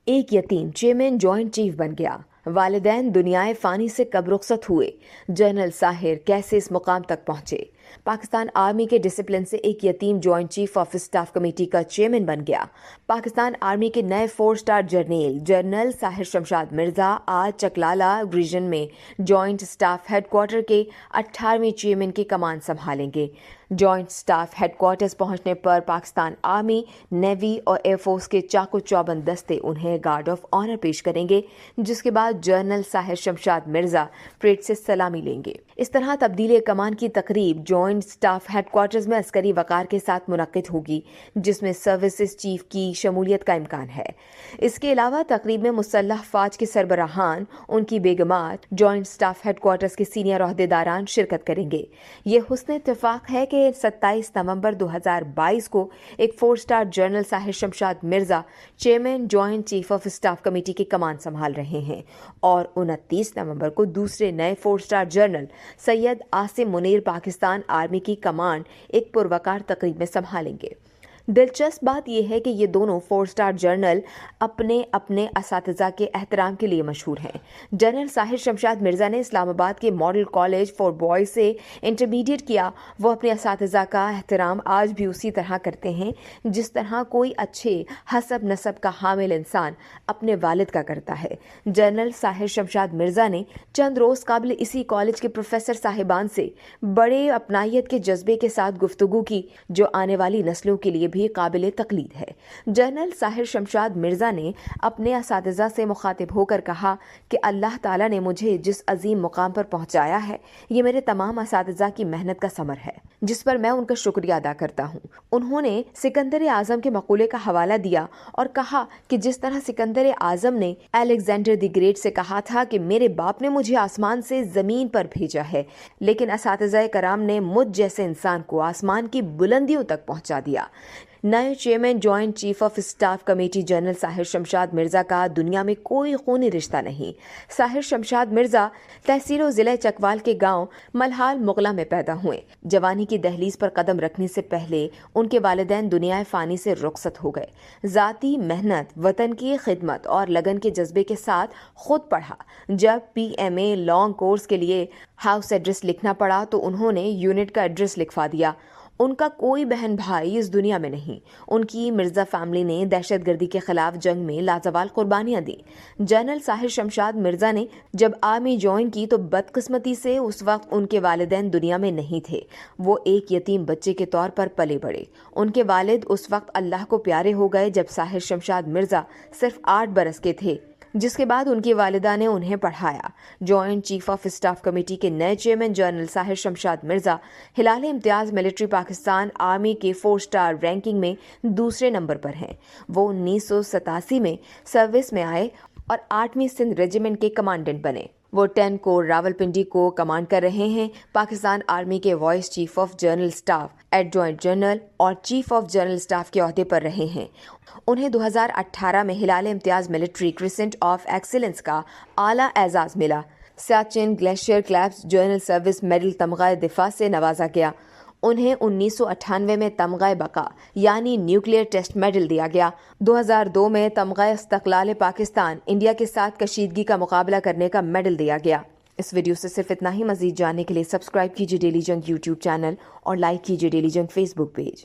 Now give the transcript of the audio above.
ایک یتیم chairman joint chief بن گیا، والدین دنیائے فانی سے کب رخصت ہوئے، جنرل ساحر کیسے اس مقام تک پہنچے۔ پاکستان آرمی کے ڈسپلن سے ایک یتیم joint chief of staff committee کا چیئرمین بن گیا۔ پاکستان آرمی کے نئے 4 اسٹار جرنیل جنرل ساحر شمشاد مرزا آج چکلالہ ریجن میں جوائنٹ اسٹاف ہیڈ کوارٹر کے 18ویں چیئرمین کی کمان سنبھالیں گے۔ جوائنٹ اسٹاف ہیڈ کوارٹرز پہنچنے پر پاکستان آرمی، نیوی اور ایئر فورس کے چاق و چوبند دستے انہیں گارڈ آف آنر پیش کریں گے، جس کے بعد جنرل ساحر شمشاد مرزا پریڈ سے سلامی لیں گے۔ اس طرح تبدیلی کمان کی تقریب جوائنٹ اسٹاف ہیڈ کوارٹرز میں عسکری وقار کے ساتھ منعقد ہوگی، جس میں سروسز چیف کی شمولیت کا امکان ہے۔ اس کے علاوہ تقریب میں مسلح افواج کے سربراہان، ان کی بیگمات، جوائنٹ اسٹاف ہیڈ کوارٹرز کے سینئر عہدیداران شرکت کریں گے۔ یہ حسن اتفاق ہے کہ 27 نومبر 2022 کو ایک 4 star general Sahir Shamshad Mirza chairman joint chief of staff committee کی کمان سنبھال رہے ہیں اور 29 نومبر کو دوسرے نئے 4 star general Syed Asim Munir Pakistan army کی کمان ایک پروقار تقریب میں سنبھالیں گے۔ دلچسپ بات یہ ہے کہ یہ دونوں 4 اسٹار جنرل اپنے اپنے اساتذہ کے احترام کے لیے مشہور ہیں۔ جنرل ساحر شمشاد مرزا نے اسلام آباد کے ماڈل کالج فار بوائز سے انٹرمیڈیٹ کیا۔ وہ اپنے اساتذہ کا احترام آج بھی اسی طرح کرتے ہیں جس طرح کوئی اچھے حسب نسب کا حامل انسان اپنے والد کا کرتا ہے۔ جنرل ساحر شمشاد مرزا نے چند روز قبل اسی کالج کے پروفیسر صاحبان سے بڑے اپنائیت کے جذبے کے ساتھ گفتگو کی، جو آنے والی نسلوں کے لیے بھی قابل تقلید ہے۔ جنرل ساحر شمشاد مرزا نے اپنے اساتذہ سے مخاطب ہو کر کہا کہ اللہ تعالیٰ نے مجھے جس عظیم مقام پر پہنچایا ہے، یہ میرے تمام اساتذہ کی محنت کا ثمر ہے، جس پر میں ان کا شکریہ ادا کرتا ہوں۔ انہوں نے سکندر اعظم کے مقولے کا حوالہ دیا اور کہا کہ جس طرح سکندر اعظم نے الیگزینڈر دی گریٹ سے کہا تھا کہ میرے باپ نے مجھے آسمان سے زمین پر بھیجا ہے، لیکن اساتذہ کرام نے مجھ جیسے انسان کو آسمان کی بلندیوں تک پہنچا دیا۔ نئے chairman joint chief of staff committee general Sahir Shamshad Mirza کا دنیا میں کوئی خونی رشتہ نہیں۔ ساحر شمشاد مرزا تحصیل و ضلع چکوال کے گاؤں ملہال مغلہ میں پیدا ہوئے۔ جوانی کی دہلیز پر قدم رکھنے سے پہلے ان کے والدین دنیائے فانی سے رخصت ہو گئے۔ ذاتی محنت، وطن کی خدمت اور لگن کے جذبے کے ساتھ خود پڑھا۔ جب PMA لانگ کورس کے لیے ہاؤس ایڈریس لکھنا پڑا تو انہوں نے یونٹ کا ایڈریس لکھوا دیا۔ ان کا کوئی بہن بھائی اس دنیا میں نہیں۔ ان کی مرزا فیملی نے دہشت گردی کے خلاف جنگ میں لازوال قربانیاں دیں۔ جنرل ساحر شمشاد مرزا نے جب آرمی جوائن کی تو بدقسمتی سے اس وقت ان کے والدین دنیا میں نہیں تھے۔ وہ ایک یتیم بچے کے طور پر پلے بڑھے۔ ان کے والد اس وقت اللہ کو پیارے ہو گئے جب ساحر شمشاد مرزا صرف 8 برس کے تھے، جس کے بعد ان کی والدہ نے انہیں پڑھایا۔ Joint chief of staff committee کے نئے چیئرمین جنرل ساحر شمشاد مرزا ہلال امتیاز ملٹری پاکستان آرمی کے 4 اسٹار رینکنگ میں دوسرے نمبر پر ہیں۔ وہ 1987 میں سروس میں آئے اور 8ویں سندھ ریجیمنٹ کے کمانڈنٹ بنے۔ وہ 10 کور راولپنڈی کو کمانڈ کر رہے ہیں۔ پاکستان آرمی کے vice chief of general staff, adjoint general اور چیف آف جنرل اسٹاف کے عہدے پر رہے ہیں۔ انہیں 2018 میں ہلال امتیاز ملٹری کرسنٹ آف ایکسیلنس کا اعلیٰ اعزاز ملا۔ Siachen glacier clasp general service medal تمغہ دفاع سے نوازا گیا۔ انہیں 1998 میں تمغہ بقا یعنی نیوکلیئر ٹیسٹ میڈل دیا گیا۔ 2002 میں تمغہ استقلال پاکستان انڈیا کے ساتھ کشیدگی کا مقابلہ کرنے کا میڈل دیا گیا۔ اس ویڈیو سے صرف اتنا ہی۔ مزید جاننے کے لیے سبسکرائب کیجیے ڈیلی جنگ یوٹیوب چینل اور لائک کیجیے ڈیلی جنگ فیس بک پیج۔